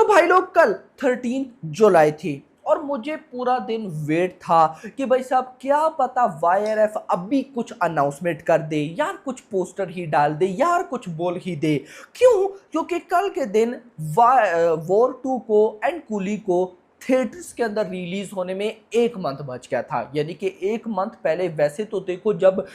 भाई लोग कल 13 जुलाई थी और मुझे पूरा दिन वेट था कि भाई साहब क्या पता वाईआरएफ अभी कुछ अनाउंसमेंट कर दे यार, कुछ पोस्टर ही डाल दे यार, कुछ बोल ही दे। क्यों? क्योंकि कल के दिन वॉर 2 को एंड कूली को थिएटर्स के अंदर रिलीज होने में एक मंथ बच गया था। यानी कि एक मंथ पहले वैसे तो देखो जब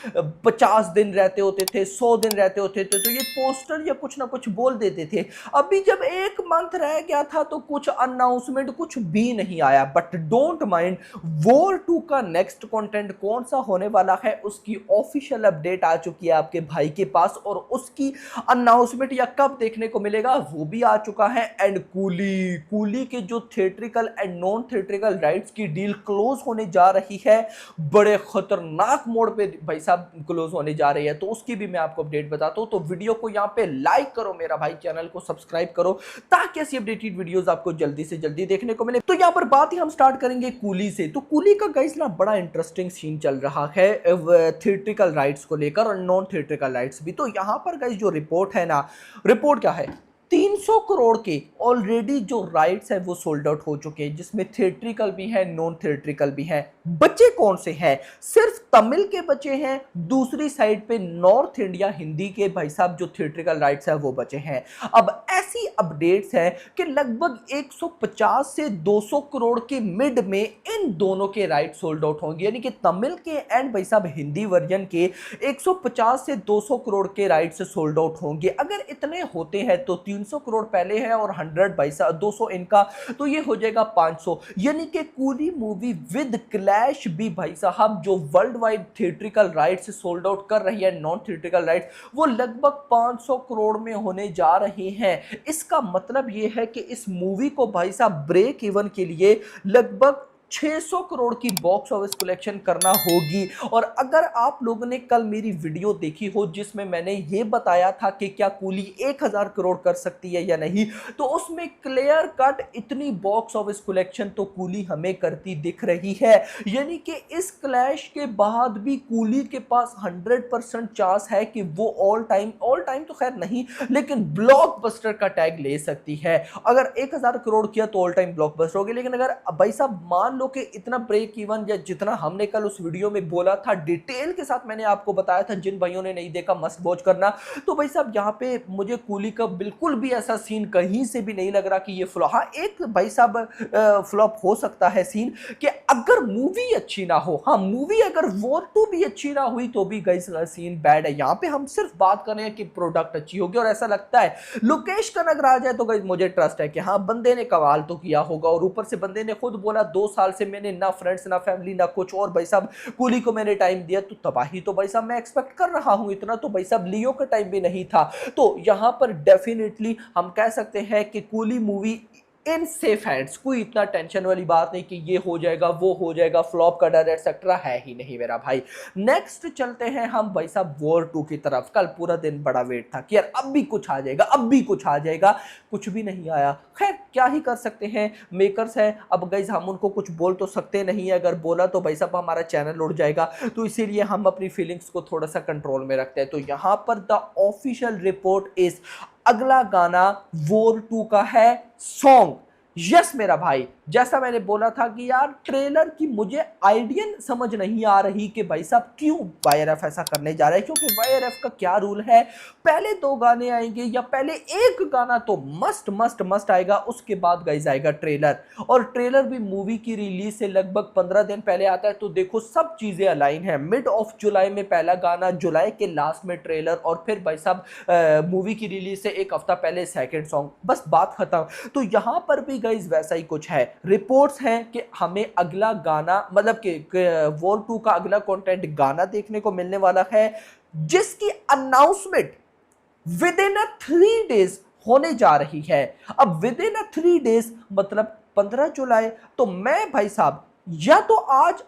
50 दिन रहते होते थे, 100 दिन रहते होते थे, तो ये पोस्टर या कुछ ना कुछ बोल देते थे। अभी जब एक मंथ रह गया था तो कुछ अनाउंसमेंट कुछ भी नहीं आया। बट डोंट माइंड, वॉर 2 का नेक्स्ट कंटेंट कौन सा होने वाला है उसकी ऑफिशियल अपडेट आ चुकी है आपके भाई के पास, और उसकी अनाउंसमेंट या कब देखने को मिलेगा वो भी आ चुका है। एंड कूली कूली के जो theatrical and non theatrical rights की डील क्लोज होने जा रही है, बड़े खतरनाक मोड पे भाई साहब क्लोज होने जा रही है, तो उसकी भी मैं आपको अपडेट बताता हूं। तो वीडियो को यहां पे लाइक करो मेरा भाई, चैनल को सब्सक्राइब करो ताकि ऐसी अपडेटेड वीडियोस आपको जल्दी से जल्दी देखने को मिले। तो यहां पर बात ही हम स्टार्ट करेंगे कूली से। तो कूली का गाइस ना बड़ा इंटरेस्टिंग सीन चल रहा है थिएट्रिकल राइट्स को लेकर और नॉन थिएट्रिकल राइट्स भी। तो यहां पर गाइस जो रिपोर्ट है ना, रिपोर्ट क्या है, 300 करोड़ के ऑलरेडी जो राइट्स है वो सोल्ड आउट हो चुके हैं, जिसमें थिएट्रिकल भी है नॉन थिएट्रिकल भी है। बचे कौन से हैं? सिर्फ तमिल के बचे हैं, दूसरी साइड पे नॉर्थ इंडिया हिंदी के भाई साहब जो थिएट्रिकल राइट्स है वो बचे हैं। अब ऐसी अपडेट्स है कि लगभग 150 से 200 करोड़ के मिड में इन दोनों के राइट सोल्ड आउट होंगे, यानी कि तमिल के एंड भाई साहब हिंदी वर्जन के 150 से 200 करोड़ के राइट्स सोल्ड आउट होंगे। अगर इतने होते हैं तो 300 करोड़ पहले है और 100 भाई साहब 200 इनका, तो ये हो जाएगा 500। यानी कि कूली मूवी विद क्लैश भी भाई साहब जो world wide theatrical rights sold out कर रही है, नॉन थिएट्रिकल राइट्स वो लगभग 500 करोड़ में होने जा रहे हैं। इसका मतलब ये है कि इस मूवी को भाई साहब ब्रेक इवन के लिए लगभग 600 करोड़ की बॉक्स ऑफिस कलेक्शन करना होगी। और अगर आप लोगों ने कल मेरी वीडियो देखी हो जिसमें मैंने ये बताया था कि क्या कूली 1000 करोड़ कर सकती है या नहीं, तो उसमें क्लियर कट इतनी बॉक्स ऑफिस कलेक्शन तो कूली हमें करती दिख रही है। यानी कि इस क्लैश के बाद भी कूली के पास 100% चांस है कि वो ऑल टाइम तो खैर नहीं, लेकिन ब्लॉकबस्टर का टैग ले सकती है। अगर 1000 करोड़ किया तो ऑल टाइम ब्लॉकबस्टर होगी। लेकिन अगर भाई साहब मान कि इतना ब्रेक इवन या जितना हमने कल उस वीडियो में बोला था, डिटेल के साथ मैंने आपको बताया था, जिन भाइयों ने नहीं देखा मस्ट वॉच करना। तो भाई साहब यहां पे मुझे कूली का बिल्कुल भी ऐसा सीन कहीं से भी नहीं लग रहा कि ये फ्लॉप, हाँ एक भाई साहब फ्लॉप हो सकता है सीन कि अगर मूवी अच्छी ना हो। हाँ मूवी अगर वॉर 2 भी अच्छी ना हुई तो भी गाइस सीन बैड है। यहां पे हम सिर्फ बात कर रहे हैं कि प्रोडक्ट अच्छी होगी, और ऐसा लगता है लोकेश कनक आ जाए तो गाइस मुझे ट्रस्ट है कि हाँ बंदे ने कमाल तो किया होगा। और ऊपर से बंदे ने खुद बोला 2 साल से मैंने ना फ्रेंड्स ना फैमिली ना कुछ, और भाई साहब कूली को मैंने टाइम दिया तो तबाही तो भाई साहब मैं एक्सपेक्ट कर रहा हूं। इतना तो भाई साहब लियो का टाइम भी नहीं था। तो यहां पर डेफिनेटली हम कह सकते हैं कि coolie movie in safe hands, कोई इतना टेंशन वाली बात नहीं कि ये हो जाएगा वो हो जाएगा, फ्लॉप का डर एक्सेट्रा है ही नहीं मेरा भाई। नेक्स्ट चलते हैं हम भाई साहब वॉर 2 की तरफ। कल पूरा दिन बड़ा वेट था कि यार अब भी कुछ आ जाएगा, अब भी कुछ आ जाएगा, कुछ भी नहीं आया। खैर क्या ही कर सकते हैं, मेकर्स हैं, अब गाइस हम उनको कुछ बोल तो सकते नहीं है, अगर बोला तो भाई साहब हमारा चैनल उड़ जाएगा, तो इसीलिए हम अपनी फीलिंग्स को थोड़ा सा कंट्रोल में रखते हैं। तो यहां पर द ऑफिशियल रिपोर्ट इज, अगला गाना वॉर 2 का है सॉन्ग। यस मेरा भाई, जैसा मैंने बोला था कि यार ट्रेलर की मुझे आइडिया समझ नहीं आ रही कि भाई साहब क्यों वाईआरएफ ऐसा करने जा रहा है। क्योंकि वाईआरएफ का क्या रूल है, पहले 2 गाने आएंगे या पहले एक गाना तो मस्ट आएगा, उसके बाद गाइस आएगा ट्रेलर। और ट्रेलर भी मूवी की रिलीज से लगभग 15 दिन पहले आता है। तो देखो सब चीजें अलाइन है, मिड ऑफ जुलाई में पहला गाना, जुलाई के लास्ट में ट्रेलर, और फिर भाई साहब मूवी की रिलीज से एक हफ्ता पहले सेकंड सॉन्ग, बस बात खत्म। तो यहां पर भी गाइस वैसा ही कुछ है। रिपोर्ट्स हैं कि हमें अगला गाना मतलब कि वॉर 2 का अगला कंटेंट गाना देखने को मिलने वाला है, जिसकी अनाउंसमेंट विद इन 3 डेज होने जा रही है। अब विद इन 3 डेज मतलब 15 जुलाई, तो मैं भाई साहब या तो आज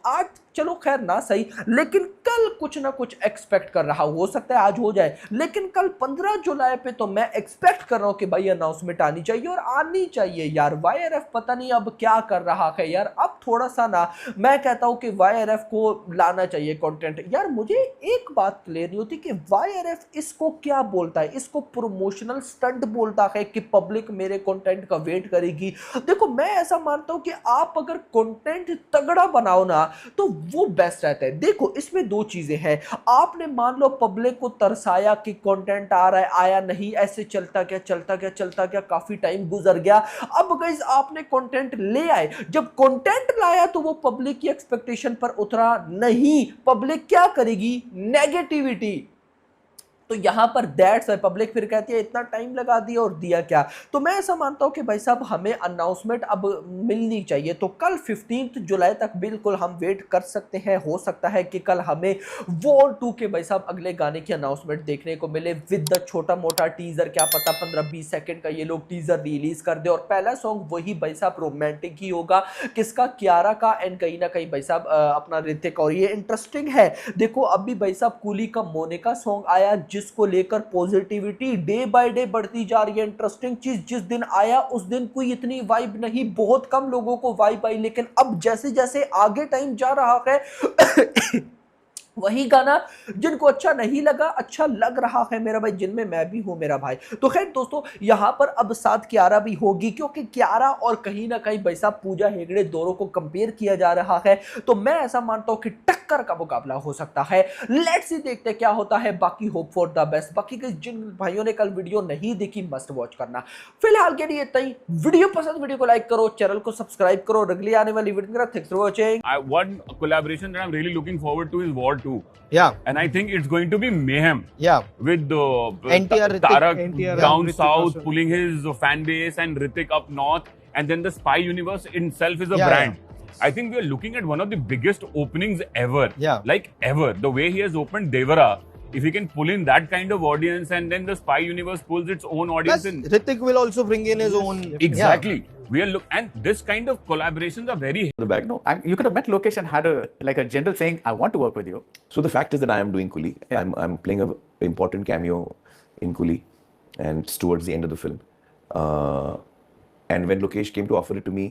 चलो खैर ना सही, लेकिन कल कुछ ना कुछ एक्सपेक्ट कर रहा हूं, हो सकता है आज हो जाए, लेकिन कल 15 जुलाई पे तो मैं एक्सपेक्ट कर रहा हूं कि भाई अनाउंसमेंट आनी चाहिए और आनी चाहिए यार। वाईआरएफ पता नहीं अब क्या कर रहा है यार, अब थोड़ा सा ना मैं कहता हूं कि वाईआरएफ को लाना चाहिए कंटेंट। यार मुझे एक बात क्लियर नहीं होती कि वाईआरएफ इसको क्या बोलता है, इसको प्रमोशनल स्टंट बोलता है कि पब्लिक मेरे कंटेंट का वेट करेगी। देखो मैं ऐसा मानता हूं कि आप अगर कंटेंट तगड़ा बनाओ ना तो वो बेस्ट रहता है। देखो इसमें दो चीजें हैं, आपने मान लो पब्लिक को तरसाया कि कंटेंट आ रहा है, आया नहीं, ऐसे चलता गया चलता गया चलता गया, काफी टाइम गुजर गया। अब गाइस आपने कंटेंट ले आए, जब कंटेंट लाया तो वो पब्लिक की एक्सपेक्टेशन पर उतरा नहीं, पब्लिक क्या करेगी, नेगेटिविटी। तो यहां पर दैट्स है, पब्लिक फिर कहती है इतना टाइम लगा दिया और दिया क्या। तो मैं ऐसा मानता हूं कि भाई साहब हमें अनाउंसमेंट अब मिलनी चाहिए, तो कल 15 जुलाई तक बिल्कुल हम वेट कर सकते हैं। हो सकता है कि कल हमें वॉर 2 के भाई साहब अगले गाने की अनाउंसमेंट देखने को मिले विद द छोटा मोटा टीजर, क्या पता 15-20 सेकंड का ये लोग टीजर रिलीज कर दे और पहला सॉन्ग वही भाई साहब रोमांटिक ही होगा, किसका, कियारा का, एंड कहीं ना कहीं भाई साहब अपना ऋतिक। और ये इंटरेस्टिंग है, देखो अभी भाई साहब कूली का मोनिका सॉन्ग आया जिसको लेकर पॉजिटिविटी डे बाय डे बढ़ती जा रही है। इंटरेस्टिंग चीज, जिस दिन आया उस दिन कोई इतनी वाइब नहीं, बहुत कम लोगों को वाइब आई, लेकिन अब जैसे जैसे आगे टाइम जा रहा है वही गाना जिनको अच्छा नहीं लगा अच्छा लग रहा है मेरा भाई, जिनमें मैं भी हूं मेरा भाई। तो खैर दोस्तों यहां पर अब साथ कियारा भी होगी, क्योंकि कियारा और कहीं ना कहीं भाई साहब पूजा हेगड़े दोनों को कंपेयर किया जा रहा है, तो मैं ऐसा मानता हूं कि टक्कर का मुकाबला हो सकता है। लेट्स सी देखते क्या होता है, बाकी होप फॉर द बेस्ट। बाकी के जिन भाइयों ने कल वीडियो नहीं देखी मस्ट वॉच करना। फिलहाल के लिए इतना ही, वीडियो पसंद वीडियो को लाइक करो, चैनल को सब्सक्राइब करो, अगली आने वाली video thanks for watching. One collaboration that I'm really looking forward to is War 2. Yeah. And I think it's going to be mayhem. Yeah. With NTR, Hrithik. Tarak NTR, down Hrithik south also. pulling his fan base and Hrithik up north. And then the Spy Universe itself is a Yeah, brand. I think we are looking at one of the biggest openings ever. Yeah. Like ever. The way he has opened Devara. If he can pull in that kind of audience and then the Spy Universe pulls its own audience Plus, in. Hrithik will also bring in his own. Exactly. We are and this kind of collaborations are very the back. No, you could have met Lokesh and had a general saying, "I want to work with you." So the fact is that I am doing Coolie. Yeah. I'm playing an important cameo in Coolie, and it's towards the end of the film. And when Lokesh came to offer it to me,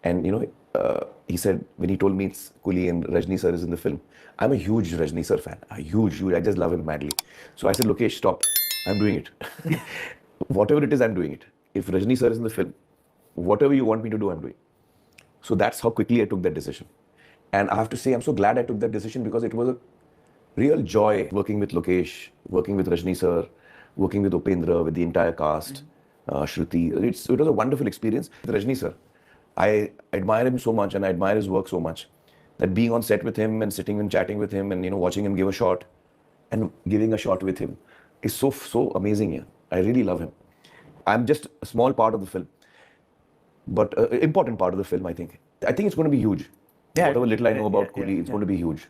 and he said when he told me it's Coolie and Rajni sir is in the film, I'm a huge Rajni sir fan. A huge. I just love him madly. So I said, Lokesh, stop. I'm doing it. Whatever it is, I'm doing it. If Rajni sir is in the film, whatever you want me to do, I'm doing. So that's how quickly I took that decision. And I have to say, I'm so glad I took that decision because it was a real joy working with Lokesh, working with Rajni sir, working with Upendra, with the entire cast, Shruti. It was a wonderful experience. Rajni sir, I admire him so much and I admire his work so much that being on set with him and sitting and chatting with him and watching him give a shot and giving a shot with him is so amazing. Yeah, I really love him. I'm just a small part of the film, but important part of the film. I think it's going to be huge. Yeah. Whatever little I know about Yeah, Coolie, it's going to be huge.